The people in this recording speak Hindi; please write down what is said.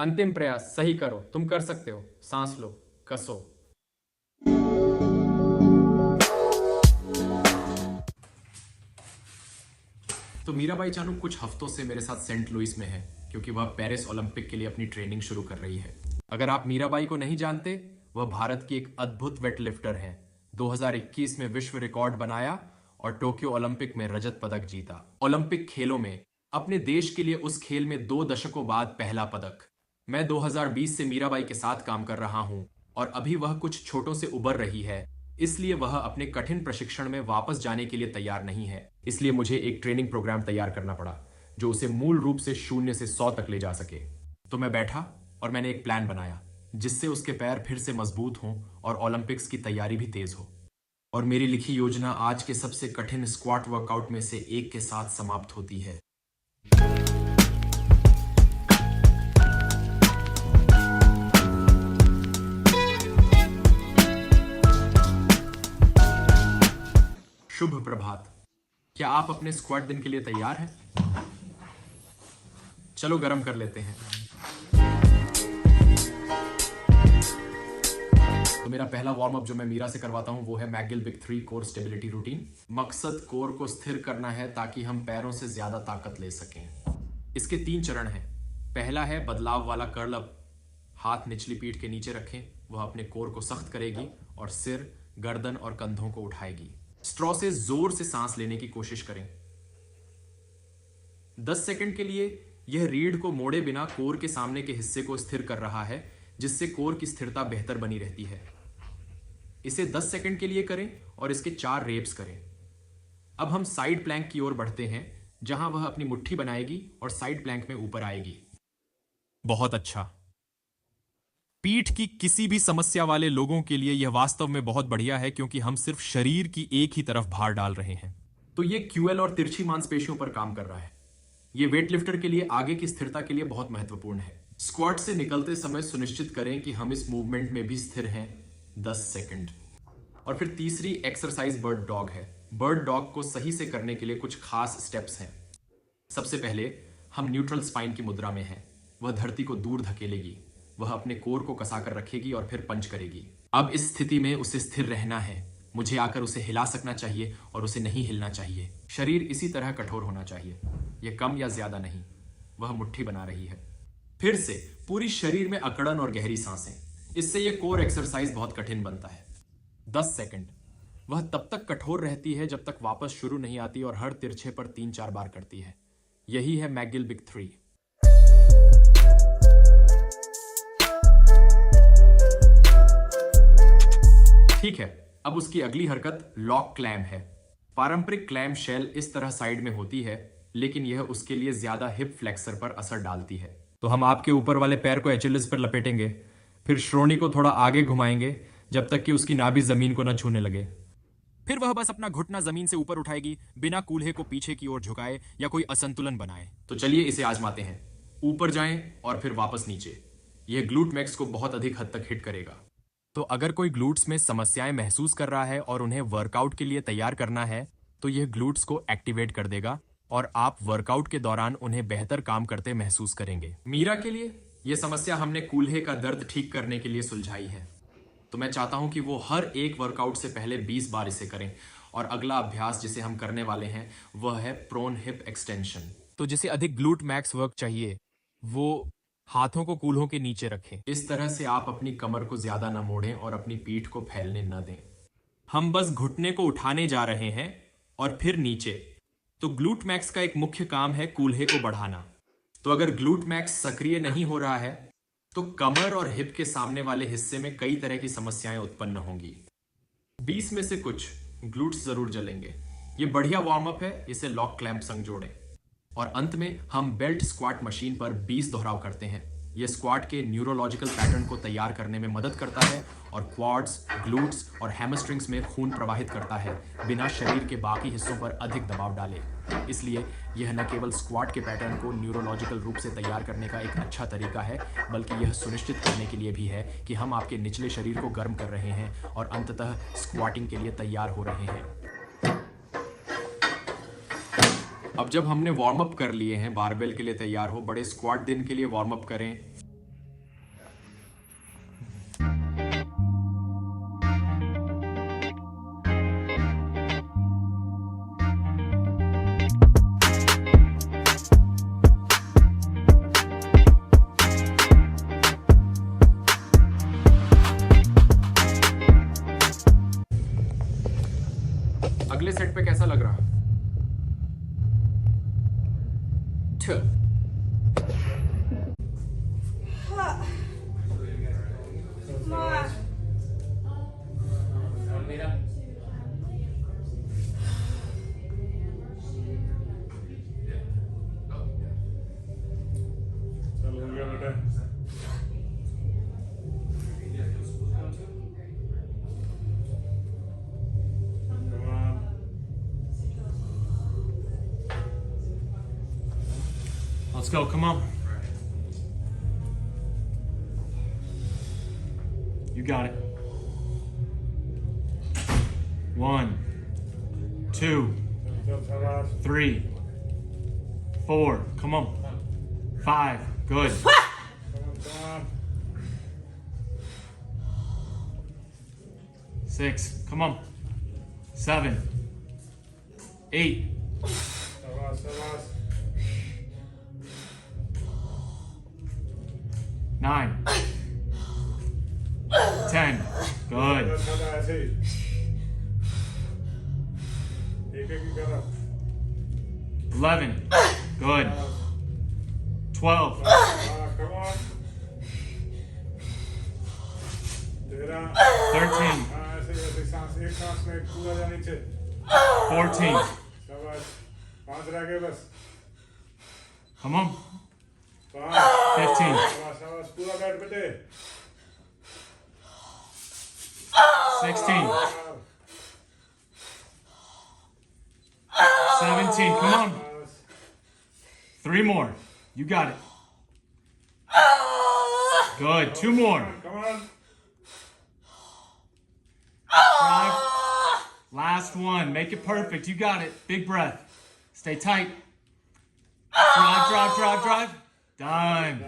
अंतिम प्रयास, सही करो, तुम कर सकते हो। सांस लो, कसो। तो मीराबाई चानू कुछ हफ्तों से मेरे साथ सेंट लुइस में है क्योंकि वह पेरिस ओलंपिक के लिए अपनी ट्रेनिंग शुरू कर रही है। अगर आप मीराबाई को नहीं जानते, वह भारत की एक अद्भुत वेट लिफ्टर है। 2021 में विश्व रिकॉर्ड बनाया और टोक्यो ओलंपिक में रजत पदक जीता। ओलंपिक खेलों में अपने देश के लिए उस खेल में 2 दशकों बाद पहला पदक। मैं 2020 से मीराबाई के साथ काम कर रहा हूं और अभी वह कुछ छोटों से उबर रही है, इसलिए वह अपने कठिन प्रशिक्षण में वापस जाने के लिए तैयार नहीं है। इसलिए मुझे एक ट्रेनिंग प्रोग्राम तैयार करना पड़ा जो उसे मूल रूप से 0 से 100 तक ले जा सके। तो मैं बैठा और मैंने एक प्लान बनाया जिससे उसके पैर फिर से मजबूत हों और ओलंपिक्स की तैयारी भी तेज हो। और मेरी लिखी योजना आज के सबसे कठिन स्क्वाट वर्कआउट में से एक के साथ समाप्त होती है। शुभ प्रभात। क्या आप अपने स्क्वाट दिन के लिए तैयार हैं? चलो गरम कर लेते हैं। तो मेरा पहला वार्म अप जो मैं मीरा से करवाता हूं वो है McGill big 3 core stability routine. मकसद कोर को स्थिर करना है ताकि हम पैरों से ज्यादा ताकत ले सकें। इसके 3 चरण हैं। पहला है बदलाव वाला कर्ल अप। हाथ निचली पीठ के नीचे रखें, वह अपने कोर को सख्त करेगी और सिर, गर्दन और कंधों को उठाएगी। स्ट्रॉ से जोर से सांस लेने की कोशिश करें। 10 सेकंड के लिए यह रीढ़ को मोड़े बिना कोर के सामने के हिस्से को स्थिर कर रहा है, जिससे कोर की स्थिरता बेहतर बनी रहती है। इसे 10 सेकंड के लिए करें और इसके 4 रेप्स करें। अब हम साइड प्लैंक की ओर बढ़ते हैं, जहां वह अपनी मुट्ठी बनाएगी और साइड प्लैंक में ऊपर आएगी। बहुत अच्छा। पीठ की किसी भी समस्या वाले लोगों के लिए यह वास्तव में बहुत बढ़िया है क्योंकि हम सिर्फ शरीर की एक ही तरफ भार डाल रहे हैं। तो यह क्यूएल और तिरछी मांसपेशियों पर काम कर रहा है। यह वेट लिफ्टर के लिए आगे की स्थिरता के लिए बहुत महत्वपूर्ण है। स्क्वाट से निकलते समय सुनिश्चित करें कि हम इस मूवमेंट में भी स्थिर हैं 10 सेकंड। और फिर तीसरी एक्सरसाइज बर्ड डॉग है। बर्ड डॉग को सही से करने के लिए कुछ खास स्टेप्स हैं। सबसे पहले हम न्यूट्रल स्पाइन की मुद्रा में हैं। वह धरती को दूर धकेलेगी, वह अपने कोर को कसाकर रखेगी और फिर पंच करेगी। अब इस स्थिति में उसे स्थिर रहना है। मुझे आकर उसे हिला सकना चाहिए और उसे नहीं हिलना चाहिए। शरीर इसी तरह कठोर होना चाहिए, यह कम या ज्यादा नहीं। वह मुट्ठी बना रही है। फिर से पूरी शरीर में अकड़न और गहरी सांसें। इससे यह कोर एक्सरसाइज बहुत कठिन बनता है। 10 सेकंड। वह तब तक कठोर रहती है जब तक वापस शुरू नहीं आती और हर तिरछे पर 3-4 बार करती है। यही है मैकगिल बिग 3। ठीक है, अब उसकी अगली हरकत लॉक क्लैम है। पारंपरिक क्लैम शेल इस तरह साइड में होती है, लेकिन यह उसके लिए ज्यादा हिप फ्लेक्सर पर असर डालती है। तो हम आपके ऊपर वाले पैर को एचिलिस पर लपेटेंगे, फिर श्रोणी को थोड़ा आगे घुमाएंगे जब तक कि उसकी नाभि जमीन को न छूने लगे। फिर वह बस अपना घुटना जमीन से ऊपर उठाएगी, बिना कूल्हे को पीछे की ओर झुकाए या कोई असंतुलन बनाए। तो चलिए इसे आजमाते हैं। ऊपर जाएं और फिर वापस नीचे। यह ग्लूट मैक्स को बहुत अधिक हद तक हिट करेगा। तो अगर कोई ग्लूट्स में समस्याएं महसूस कर रहा है और उन्हें वर्कआउट के लिए तैयार करना है, तो यह ग्लूट्स को एक्टिवेट कर देगा और आप वर्कआउट के दौरान उन्हें बेहतर काम करते महसूस करेंगे। मीरा के लिए यह समस्या हमने कूल्हे का दर्द ठीक करने के लिए सुलझाई है। तो मैं चाहता हूं कि वो हर एक वर्कआउट से पहले 20 बार इसे करें। और अगला अभ्यास जिसे हम करने वाले हैं वह है प्रोन हिप एक्सटेंशन। तो जिसे अधिक ग्लूट मैक्स वर्क चाहिए, वो हाथों को कूल्हों के नीचे रखें। इस तरह से आप अपनी कमर को ज्यादा न मोड़ें और अपनी पीठ को फैलने न दें। हम बस घुटने को उठाने जा रहे हैं और फिर नीचे। तो ग्लूट मैक्स का एक मुख्य काम है कूल्हे को बढ़ाना। तो अगर ग्लूट मैक्स सक्रिय नहीं हो रहा है तो कमर और हिप के सामने वाले हिस्से में कई तरह की समस्याएं उत्पन्न होंगी। 20 में से कुछ ग्लूट्स जरूर जलेंगे। ये बढ़िया वार्म अप है, इसे लॉक क्लैंप संग जोड़ें। और अंत में हम बेल्ट स्क्वाट मशीन पर 20 दोहराव करते हैं। यह स्क्वाट के न्यूरोलॉजिकल पैटर्न को तैयार करने में मदद करता है और क्वाड्स, ग्लूट्स और हैमस्ट्रिंग्स में खून प्रवाहित करता है, बिना शरीर के बाकी हिस्सों पर अधिक दबाव डाले। इसलिए यह न केवल स्क्वाट के पैटर्न को न्यूरोलॉजिकल रूप से तैयार करने का एक अच्छा तरीका है, बल्कि यह सुनिश्चित करने के लिए भी है कि हम आपके निचले शरीर को गर्म कर रहे हैं और अंततः स्क्वाटिंग के लिए तैयार हो रहे हैं। अब जब हमने वार्म अप कर लिए हैं, बारबेल के लिए तैयार हो, बड़े स्क्वाट दिन के लिए वार्म अप करें। go. Come on. You got it. 1, 2, 3, 4. Come on. 5. Good. 6. Come on. 7, 8. 9, 10. Good. 11. Good. 12. 13. 14. Come on. 15. 16. 17. Come on. 3 more. You got it. Good. 2 more. 5. Last one. Make it perfect. You got it. Big breath. Stay tight. Drive. Done.